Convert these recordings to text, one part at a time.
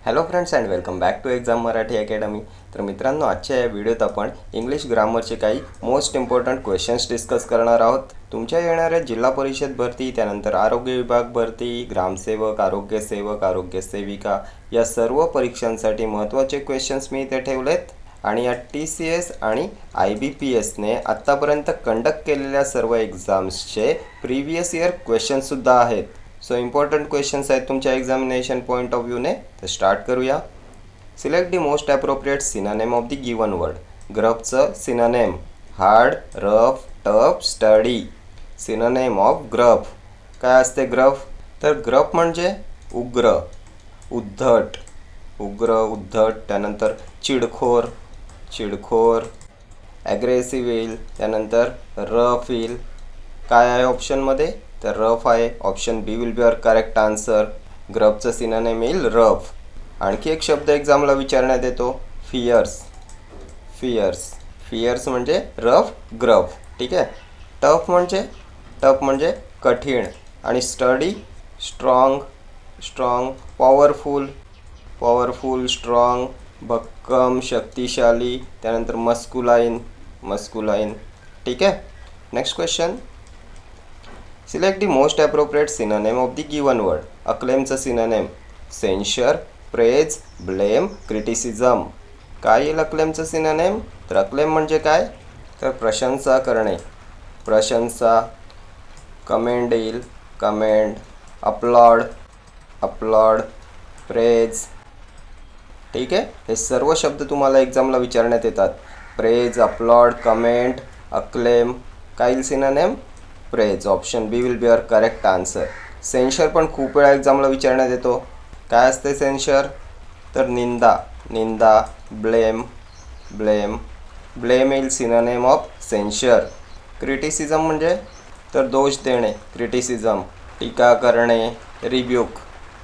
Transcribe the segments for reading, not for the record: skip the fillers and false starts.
Hello friends and welcome back to exam Marathi academy. तर मित्रांनो, आजच्या या व्हिडिओत आपण इंग्लिश ग्रामरचे काही मोस्ट इम्पॉर्टंट क्वेश्चन्स डिस्कस करणार आहोत. तुमच्या येणाऱ्या जिल्हा परिषद भरती, त्यानंतर आरोग्य विभाग भरती, ग्रामसेवक, आरोग्यसेवक, आरोग्यसेविका या सर्व परीक्षांसाठी महत्त्वाचे क्वेश्चन्स मी इथे ठेवलेत. आणि या TCS आणि IBPSने आत्तापर्यंत कंडक्ट केलेल्या सर्व एक्झाम्सचे प्रिव्हियस इयर क्वेश्चन्ससुद्धा आहेत. सो इम्पॉर्टंट क्वेश्चन्स आहेत तुमच्या एक्झामिनेशन पॉईंट ऑफ व्ह्यूने. तर स्टार्ट करूया. Select the most appropriate synonym of the given word. ग्रफचं synonym: hard, rough, tough, sturdy. Synonym of gruff काय असते? ग्रफ तर ग्रफ म्हणजे उग्र, उद्धट, उग्र, उद्धट. त्यानंतर चिडखोर, चिडखोर. ॲग्रेसिव्ह येईल. त्यानंतर रफ येईल. काय आहे ऑप्शनमध्ये? तर रफ आहे. Option B will be your correct answer. ग्रफचं synonym येईल रफ. आणखी एक शब्द एक्झामला विचारण्यात येतो, फियर्स. फियर्स, फियर्स म्हणजे रफ, ग्रफ. ठीक आहे. टफ म्हणजे कठीण. आणि study, strong, strong. Powerful, powerful, strong. भक्कम, शक्तिशाली. त्यानंतर मस्कुलाइन, मस्कुलाइन. ठीक आहे. Next question. Select the most appropriate synonym of the given word. अक्लेमचं synonym: सेन्शर, praise, blame, criticism. काय येईल अक्लेमचं सिनोनिम? तर अक्लेम म्हणजे काय? तर प्रशंसा करणे, प्रशंसा. कमेंड येईल, कमेंड. Applaud, applaud. प्रेज. ठीक आहे. हे सर्व शब्द तुम्हाला एक्झामला विचारण्यात येतात. Praise, applaud, comment, acclaim. काय येईल synonym? Praise. Option B will be your correct answer. Censure पण खूप वेळा एक्झामला विचारण्यात येतो. काय असते सेन्शर? तर निंदा, निंदा. Blame, blame. ब्लेम येईल सिनोनिम ऑफ सेन्शर. क्रिटिसिझम म्हणजे तर दोष देणे, क्रिटिसिझम. टीका करणे, रिब्यूक,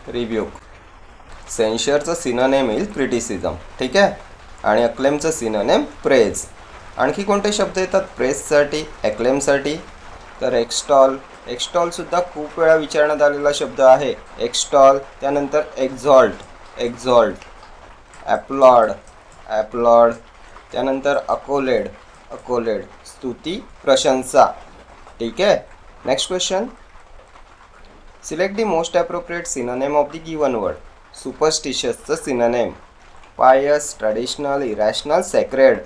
रिब्यूक. सेन्शरचं सिनोनिम येईल क्रिटिसिझम. ठीक आहे. आणि अक्लेमचं सिनोनिम प्रेज. आणखी कोणते शब्द येतात प्रेजसाठी, अक्लेमसाठी? तर एक्स्टॉल. एक्स्टॉलसुद्धा खूप वेळा विचारण्यात आलेला शब्द आहे, एक्स्टॉल. त्यानंतर एक्झॉल्ट, एक्झॉल्ट. ॲप्लॉड, ॲप्लॉड. त्यानंतर अकोलेड, अकोलेड. स्तुती, प्रशंसा. ठीक आहे. Next question. Select the most appropriate synonym of the given word. सुपरस्टिशियसचं synonym: pious, traditional, irrational, sacred.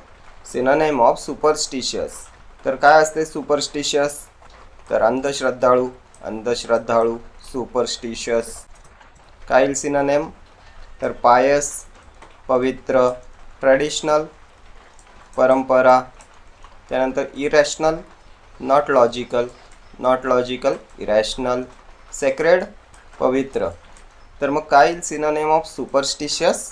Synonym of superstitious. तर काय असते सुपरस्टिशियस? तर अंधश्रद्धाळू, अंधश्रद्धाळू. सुपरस्टिशियस. काय येईल सिनोनिम? तर पायस, पवित्र. ट्रॅडिशनल, परंपरा. त्यानंतर irrational, not logical, not logical, irrational. Sacred, पवित्र. तर मग काय येईल सिनोनिम ऑफ सुपरस्टिशियस?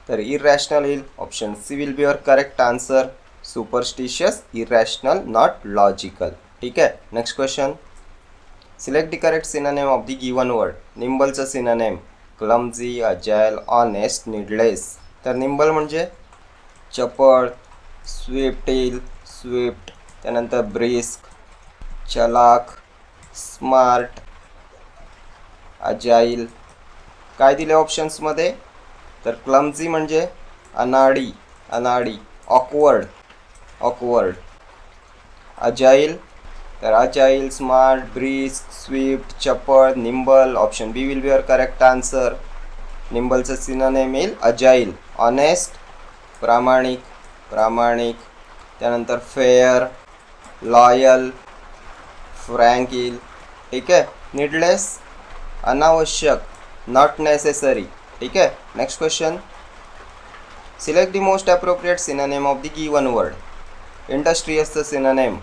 तर इरॅशनल येईल. Option C will be your correct answer. Superstitious, irrational, not logical. ठीक आहे. Next question. Select the correct synonym of the given word. निम्बलचं synonym: clumsy, agile, honest, needless. तर निम्बल म्हणजे चपळ, Swift येईल, Swift. त्यानंतर ब्रिस्क, चलाक, स्मार्ट, अजाईल. काय दिले ऑप्शन्समध्ये? तर क्लमझी म्हणजे अनाडी, अनाडी. Awkward, awkward. अजाईल तर अजाईल, स्मार्ट, ब्रिस्क, स्विफ्ट, चपळ, nimble. Option B will be your correct answer. निम्बलचं सिनोनिम येईल अजाईल. ऑनेस्ट, प्रामाणिक, प्रामाणिक. त्यानंतर फेअर, लॉयल, फ्रँक येईल. ठीक आहे. नीडलेस, अनावश्यक, नॉट नेसेसरी. ठीक आहे. Next question. Select the most appropriate synonym of the given word. इंडस्ट्रियसचं synonym: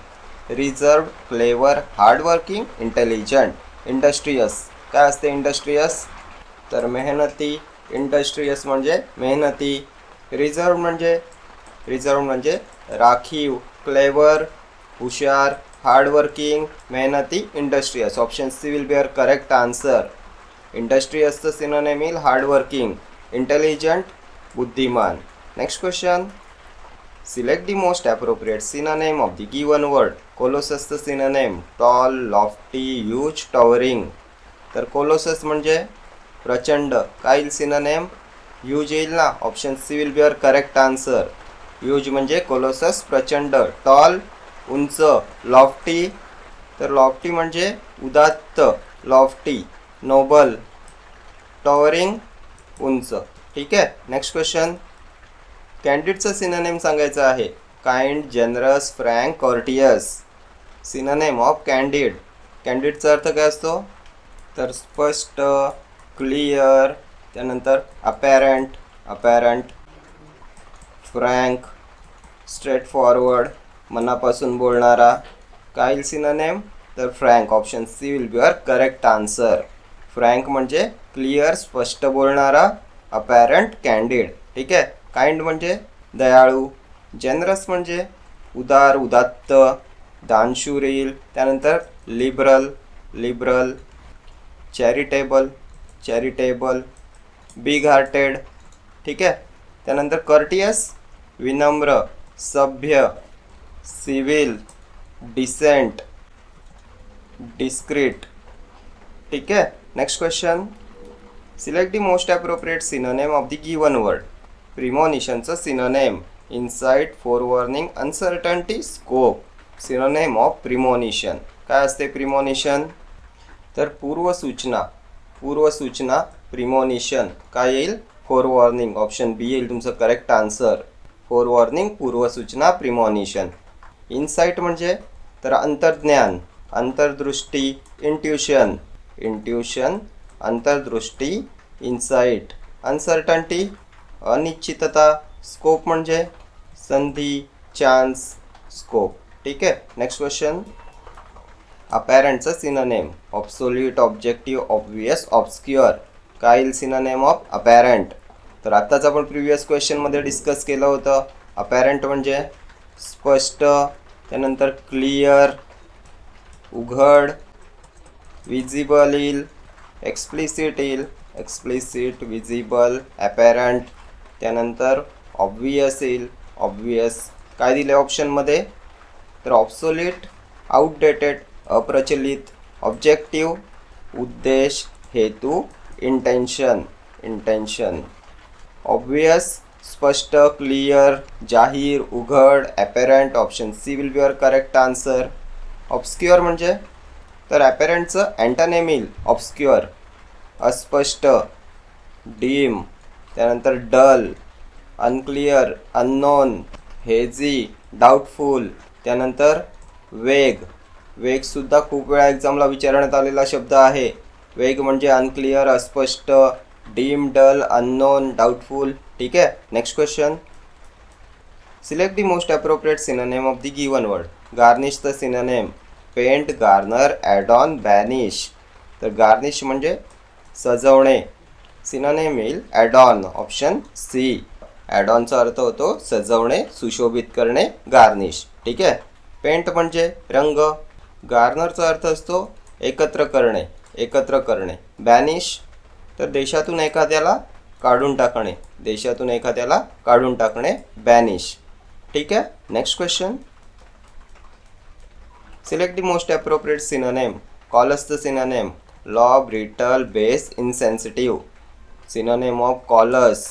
reserved, clever, hardworking, intelligent. Industrious. काय असते इंडस्ट्रियस? तर मेहनती. इंडस्ट्रियस म्हणजे मेहनती. रिझर्व्ड म्हणजे राखीव. क्लेवर, हुशार. हार्डवर्किंग, मेहनती, industrious. Option C will be your correct answer. इंडस्ट्रियसचं सिनोनिम येईल हार्डवर्किंग. इंटेलिजंट, बुद्धिमान. Next question. Select the most appropriate synonym of the given word. कोलोससचं synonym: tall, lofty, huge, towering. तर कोलोसस म्हणजे प्रचंड. काय येईल सिनोनिम? ह्यूज येईल ना, option C will be your correct answer. Huge म्हणजे कोलोसस प्रचंड, टॉल उंच, लॉफ्टी तर लॉफ्टी म्हणजे उदात्त, लॉफ्टी, नोबल, टॉवरिंग, उंच. ठीक आहे. Next question. कॅन्डिडचं सिनोनिम सांगायचं आहे. Kind, generous, frank, courteous. Synonym of candid. कॅन्डिडचा अर्थ काय असतो? तर स्पष्ट, क्लिअर, त्यानंतर अपॅरंट, फ्रँक, स्ट्रेट फॉरवर्ड, मनापासून बोलणारा. काय सिनोनिम? तर frank. Option C will be your correct answer. Frank म्हणजे क्लिअर, स्पष्ट बोलणारा, अपॅरंट, कॅन्डिड. ठीक आहे. काइंड म्हणजे दयाळू, जनरस म्हणजे उदार, उदात्त, दानशूर. त्यानंतर लिबरल, चॅरिटेबल, बिग हार्टेड. ठीक आहे. त्यानंतर कर्टियस, विनम्र, सभ्य, सिव्हिल, डिसेंट, डिस्क्रीट. ठीक आहे. Next question. Select the most appropriate synonym of the given word. प्रिमोनिशनचं synonym. Insight, forewarning, uncertainty, scope. Synonym of premonition. काय असते प्रिमोनिशन? तर पूर्वसूचना प्रिमोनिशन. काय येईल? फोरवॉर्निंग. ऑप्शन बी येईल तुमचं करेक्ट आन्सर. फोरवॉर्निंग, पूर्वसूचना, प्रिमोनिशन. इन्साइट म्हणजे तर अंतर्ज्ञान, अंतर्दृष्टी, इंट्युशन, अंतर्दृष्टी, इन्साइट. अनसर्टन्टी, अनिश्चितता. स्कोप म्हणजे संधी, चान्स, स्कोप. ठीक आहे. Next question. अपॅरंटचं synonym. Absolute, objective, obvious, obscure. काय येईल सिनोनिम ऑफ अपॅरंट? तर आत्ताच आपण प्रिव्हियस क्वेश्चनमध्ये डिस्कस केलं होतं. अपॅरंट म्हणजे स्पष्ट, त्यानंतर क्लिअर, उघड, विजिबल येईल, एक्सप्लिसिट येईल, विजिबल, अपॅरंट. त्यानंतर ऑब्वियस येईल, ऑब्वियस. काय दिले ऑप्शनमध्ये? तर ऑब्सोल्यूट, आउटडेटेड, अप्रचलित, ऑब्जेक्टिव्ह, उद्देश, हेतू, इंटेन्शन. ऑब्वियस, स्पष्ट, क्लिअर, जाहीर, उघड, apparent. Option C will be your correct answer. Obscure म्हणजे तर अपॅरंटचं अँटोनिम येईल ऑब्स्क्युअर. अस्पष्ट, डीम, त्यानंतर dull, unclear, unknown, hazy, doubtful. त्यानंतर वेगसुद्धा खूप वेळा एक्झामला विचारण्यात आलेला शब्द आहे. वेग म्हणजे अनक्लिअर, अस्पष्ट, डीम, डल, अननोन, डाऊटफुल. ठीक आहे. Next question. Select the most appropriate synonym of the given word. गार्निशचं synonym. Paint, garner, add on, banish. तर गार्निश म्हणजे सजवणे. सिनोनिम येईल add on. Option C. Add ऑनचा अर्थ होतो सजवणे, सुशोभित करणे, गार्निश. ठीक आहे. पेंट म्हणजे रंग. गार्नरचा अर्थ असतो एकत्र करणे. बॅनिश तर देशातून एखाद्याला काढून टाकणे, बॅनिश. ठीक आहे. Next question. Select the most appropriate synonym. कॉलसचं synonym. Law, brittle, base, insensitive. Synonym of callous.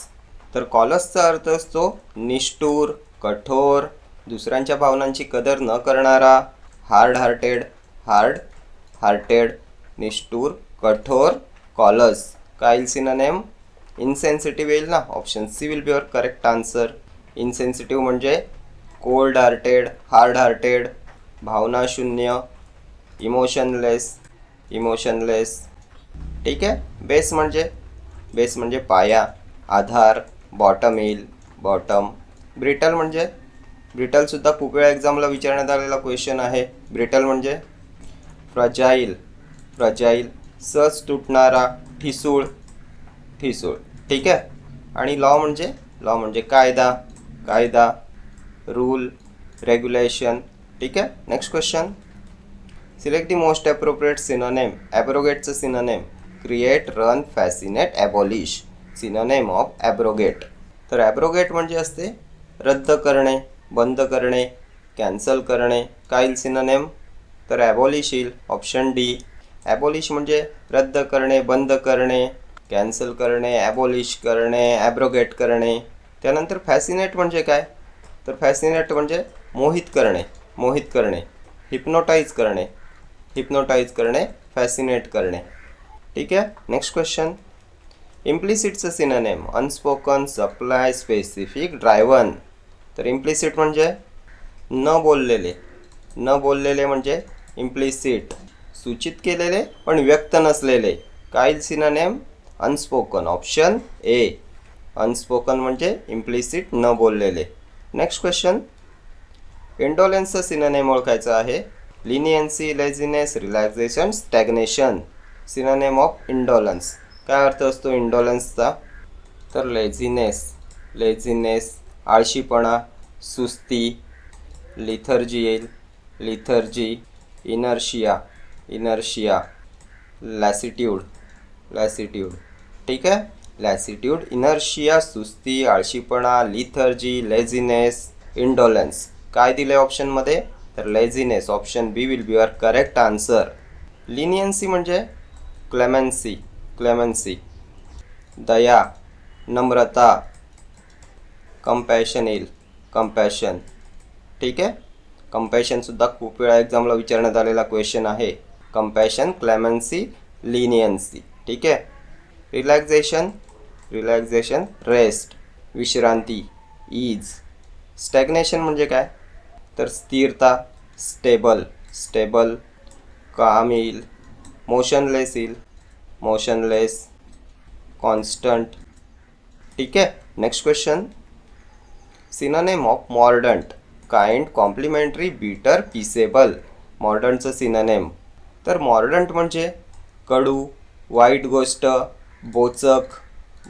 तर कॉलसचा अर्थ असतो निष्ठुर, कठोर, दुसऱ्यांच्या भावनांची कदर न करणारा, हार्ड हार्टेड, निष्ठुर, कठोर, कॉलस. काय सिनोनिम? इनसेन्सिटिव्ह येईल ना. Option C will be your correct answer. Insensitive म्हणजे कोल्ड हार्टेड, हार्ड हार्टेड, भावनाशून्य, इमोशनलेस. ठीक आहे. बेस म्हणजे पाया, आधार, बॉटम येईल, बॉटम. ब्रिटलसुद्धा खूप वेळा एक्झामला विचारण्यात आलेला क्वेश्चन आहे. ब्रिटल म्हणजे फ्रजाईल, सहज तुटणारा, ठिसूळ. ठीक आहे. आणि लॉ म्हणजे कायदा, रूल, रेग्युलेशन. ठीक आहे. Next question. Select the most appropriate synonym. ॲब्रोगेटचं synonym. Create, run, fascinate, abolish. Synonym of abrogate. तर ॲब्रोगेट म्हणजे असते रद्द करणे, बंद करणे, कॅन्सल करणे. काय सिनोनिम? तर ॲबॉलिश येईल. Option D. ॲबॉलिश म्हणजे रद्द करणे, बंद करणे, कॅन्सल करणे, ॲबॉलिश करणे, ॲब्रोगेट करणे. त्यानंतर फॅसिनेट म्हणजे काय? तर फॅसिनेट म्हणजे मोहित करणे, मोहित करणे. हिप्नोटाईज करणे, हिप्नोटाईज करणे, फॅसिनेट करणे. ठीक आहे. Next question. इम्प्लिसिटचं synonym unspoken, supply, specific, driven. तर इम्प्लिसिट म्हणजे न बोललेले, न बोललेले म्हणजे इम्प्लिसिट. सूचित केलेले पण व्यक्त नसलेले. काय synonym? Unspoken. Option A. Unspoken म्हणजे इम्प्लिसिट, न बोललेले. Next question. इंडोलेन्सचं सिनोनिम ओळखायचं आहे. Leniency, laziness, relaxation, stagnation. Synonym of indolence. काय अर्थ असतो इंडोलन्सचा? तर लेझिनेस, लेझिनेस आळशीपणा, सुस्ती. लिथर्जी येईल, लिथर्जी. Inertia, inertia. लॅसिट्यूड, लॅसिट्यूड. ठीक आहे. लॅसिट्यूड, इनर्शिया, सुस्ती, आळशीपणा, लिथर्जी, लेझिनेस, इंडोलन्स. काय दिले ऑप्शनमध्ये? तर laziness. Option B will be your correct answer. Leniency म्हणजे क्लेमेन्सी, क्लेमेन्सी. दया, नम्रता. कंपॅशन येईल, कंपॅशन. ठीक आहे. कंपॅशनसुद्धा खूप वेळा एक्झामला विचारण्यात आलेला क्वेश्चन आहे. कंपॅशन, क्लेमेन्सी, लिनियन्सी. ठीक आहे. रिलॅक्सेशन, रिलॅक्सेशन, रेस्ट, विश्रांती, ईज. स्टॅग्नेशन म्हणजे काय? तर स्थिरता, स्टेबल, स्टेबल. काम येईल, मोशनलेस येईल, मोशनलेस, कॉन्स्टंट. ठीक आहे. Next question. Synonym of mordant. Kind, complimentary, bitter, peaceable. मॉर्डंटचं सिनोनिम. तर मॉर्डंट म्हणजे कडू, वाईट गोष्ट, बोचक,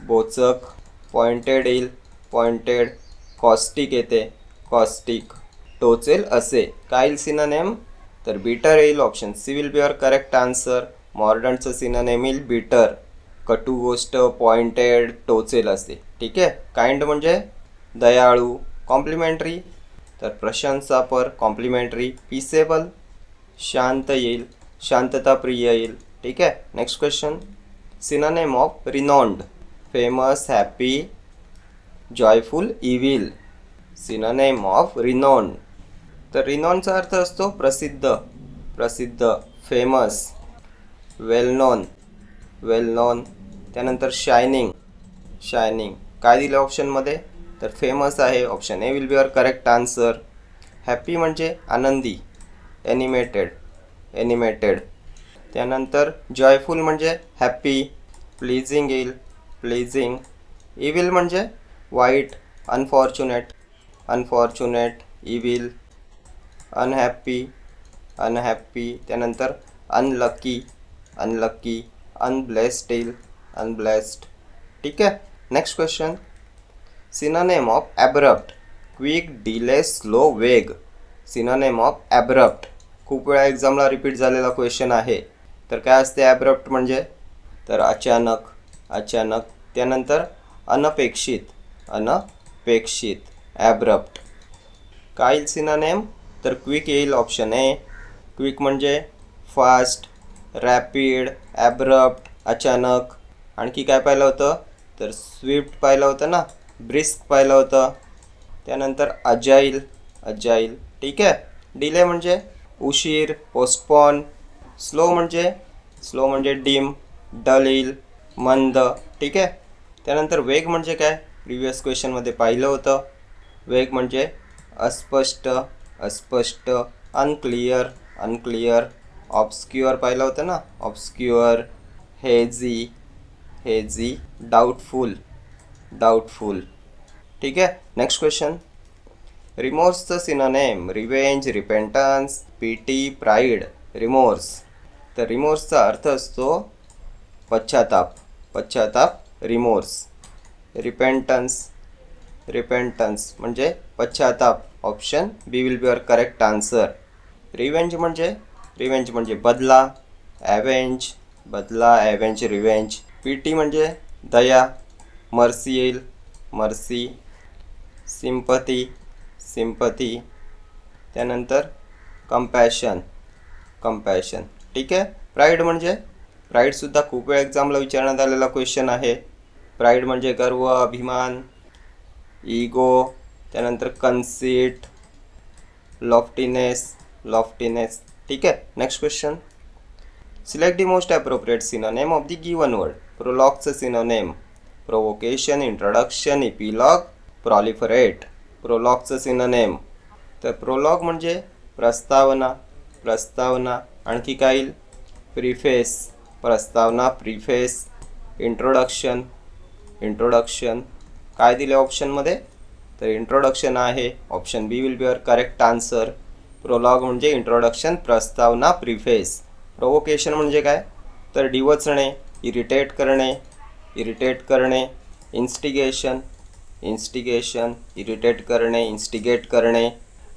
बोचक. पॉइंटेड येईल, पॉइंटेड. कॉस्टिक येते, कॉस्टिक. टोचेल असे. काय येईल सिनोनिम? तर बीटर येईल. Option C will be your correct answer. मॉर्डंटचं सिनोनिम येईल बीटर. कटू गोष्ट, पॉइंटेड, टोचेल असे. ठीक आहे. काइंड म्हणजे दयाळू. कॉम्प्लिमेंटरी तर प्रशंसापर, कॉम्प्लिमेंटरी. पीसेबल शांत येईल, शांतताप्रिय येईल. ठीक आहे. Next question. Synonym of renowned. Famous, happy, joyful, evil. Synonym of renowned. तर रिनॉनचा अर्थ असतो प्रसिद्ध, प्रसिद्ध. फेमस, वेल नोन, वेल नोन. त्यानंतर शायनिंग, शायनिंग. काय दिलं ऑप्शनमध्ये? तर फेमस आहे. Option A will be your correct answer. Happy म्हणजे आनंदी, ॲनिमेटेड, ॲनिमेटेड. त्यानंतर जॉयफुल म्हणजे हॅपी. प्लीजिंग येईल, प्लीजिंग. इव्हिल म्हणजे वाईट, unfortunate, unfortunate, evil. Unhappy, unhappy. त्यानंतर अनलकी, अनलकी. अनब्लेस्ड येईल, अनब्लेस्ड. ठीक आहे. Next question. Synonym of abrupt. Quick, delay, slow, vague. Synonym of abrupt. खूप वेळा एक्झामला रिपीट झालेला क्वेश्चन आहे. तर काय असते ॲब्रप्ट म्हणजे? तर अचानक, अचानक. त्यानंतर अनपेक्षित, अनपेक्षित. ॲब्रप्ट. काय येईल सिनोनिम? तर क्विक येईल. Option A. क्विक म्हणजे फास्ट, रॅपिड, ॲब्रप्ट, अचानक. आणखी काय पाहिलं होतं? तर स्विफ्ट पाहिलं होतं ना, ब्रिस्क पाहिलं होतं. त्यानंतर अजाईल, अजाईल. ठीक आहे. डिले म्हणजे उशीर, पोस्टपॉन. स्लो म्हणजे, स्लो म्हणजे डिम, डल येईल, मंद. ठीक आहे. त्यानंतर वेग म्हणजे काय? प्रिव्हियस क्वेश्चनमध्ये पाहिलं होतं. वेग म्हणजे अस्पष्ट, अस्पष्ट. Unclear, unclear. ऑब्स्क्युअर पाहिलं होतं ना, ऑब्स्क्युअर. हेझी, हेझी. Doubtful, doubtful. ठीक आहे. Next question. रिमोर्सचं synonym. Revenge, repentance, pity, pride. Remorse. तर रिमोर्सचा अर्थ असतो पश्चाताप, पश्चाताप. रिमोर्स. रिपेंटन्स, रिपेंटन्स म्हणजे पश्चाताप. Option B will be your correct answer. Revenge म्हणजे, रिवेंज म्हणजे बदला, ॲव्हेंज, बदला, ॲव्हेंज, रिवेंज. पीटी म्हणजे दया, मर्सी येईल, मर्सी. Sympathy, sympathy. त्यानंतर कंपॅशन, कंपॅशन. ठीक आहे. प्राईड म्हणजे प्राईडसुद्धा खूप वेळ एक्झामला विचारण्यात आलेला क्वेश्चन आहे. प्राईड म्हणजे गर्व, अभिमान, इगो, त्यानंतर कन्सीट, लॉफ्टीनेस. ठीक आहे. Next question. Select the most appropriate synonym of the given word. प्रोलॉगचं synonym provocation, introduction, epilogue, proliferate. प्रोलॉगचं सिनोनेम तर प्रोलॉग म्हणजे प्रस्तावना. आणखी काय येईल? प्रिफेस, प्रस्तावना, प्रिफेस. इंट्रोडक्शन. काय दिले ऑप्शनमध्ये? तर इंट्रोडक्शन आहे. Option B will be your correct answer. Prologue म्हणजे इंट्रोडक्शन, प्रस्तावना, प्रिफेस. प्रोवोकेशन म्हणजे काय? तर डिवचणे, इरिटेट करणे. इन्स्टिगेशन, इरिटेट करणे, इन्स्टिगेट करणे,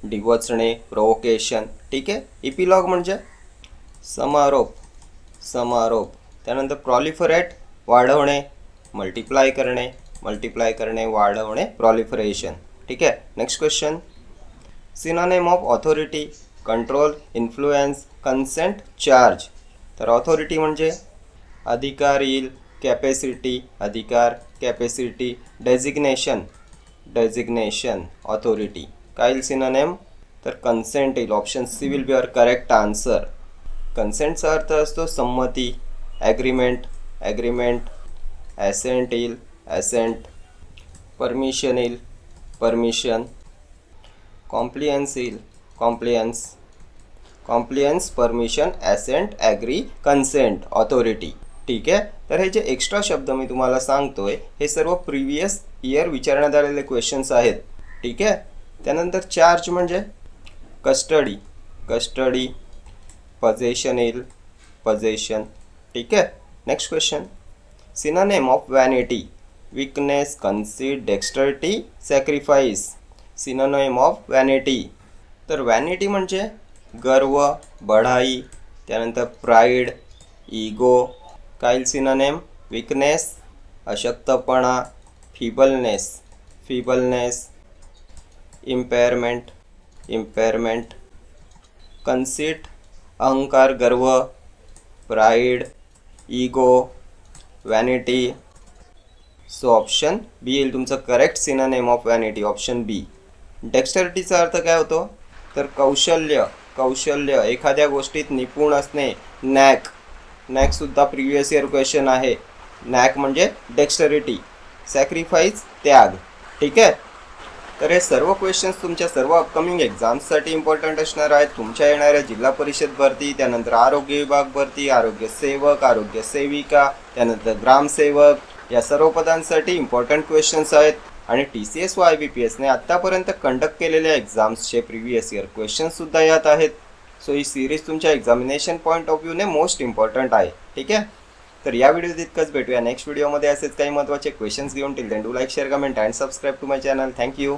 डिवचणे, प्रोवोकेशन. ठीक आहे. इपिलॉग म्हणजे समारोप. त्यानंतर प्रॉलिफरेट वाढवणे, मल्टिप्लाय करणे, वाढवणे, प्रॉलिफरेशन. ठीक आहे. Next question. Synonym of authority, control, influence, consent, charge. तर ऑथॉरिटी म्हणजे अधिकार येईल, कॅपॅसिटी, डेझिग्नेशन, ऑथॉरिटी. काय येईल सिनोनेम? तर कन्सेंट येईल. Option C will be your correct answer. कन्सेंटचा अर्थ असतो संमती, ॲग्रीमेंट. ॲसेंट येईल, परमिशन येईल, कॉम्प्लियन्स येईल, compliance, permission, assent, agree, consent, authority. ठीक आहे. तर हे जे एक्स्ट्रा शब्द मी तुम्हाला सांगतोय हे सर्व प्रिव्हियस इयर विचारण्यात आलेले क्वेश्चन्स आहेत. ठीक आहे. त्यानंतर चार्ज म्हणजे कस्टडी, पजेशन येईल, ठीक आहे. Next question. Synonym of vanity, weakness, conceit, dexterity, sacrifice. Synonym of vanity तर वॅनिटी म्हणजे गर्व, बढाई. त्यानंतर प्राईड, इगो. काय सिनोनेम? वीकनेस, अशक्तपणा, फिबलनेस, इम्पेअरमेंट. कन्सीट, अहंकार, गर्व. Pride, ego, vanity. So option B येईल तुमचं correct synonym of vanity, option B. डेक्स्टरिटीचा अर्थ काय होतो? तर कौशल्य, एखाद्या गोष्टीत निपुण असणे, नॅकसुद्धा प्रिव्हियस इयर क्वेश्चन आहे. नॅक म्हणजे डेक्स्टरिटी. सॅक्रिफाईस, त्याग. ठीक आहे. तर हे सर्व क्वेश्चन्स तुमच्या सर्व अपकमिंग एक्झाम्ससाठी इम्पॉर्टंट असणार आहेत. तुमच्या येणाऱ्या जिल्हा परिषद भरती, त्यानंतर आरोग्य विभाग भरती, आरोग्य सेवक, आरोग्य सेविका, त्यानंतर ग्रामसेवक, या सर्व पदांसाठी इम्पॉर्टंट क्वेश्चन्स आहेत. आणि TCS व IBPSने आत्तापर्यंत कंडक्ट केलेल्या एक्झाम्सचे प्रिव्हियस इयर क्वेश्चन्ससुद्धा यात आहेत. सो ही सिरीज तुमच्या एक्झामिनेशन पॉईंट ऑफ व्ह्यूने मोस्ट इम्पॉर्टंट आहे. ठीक आहे. तर या व्हिडिओत इतकंच. भेटूया नेक्स्ट व्हिडिओमध्ये असेच काही महत्त्वाचे क्वेश्चन्स घेऊन. Till then do like, share, comment and subscribe to my channel. Thank you.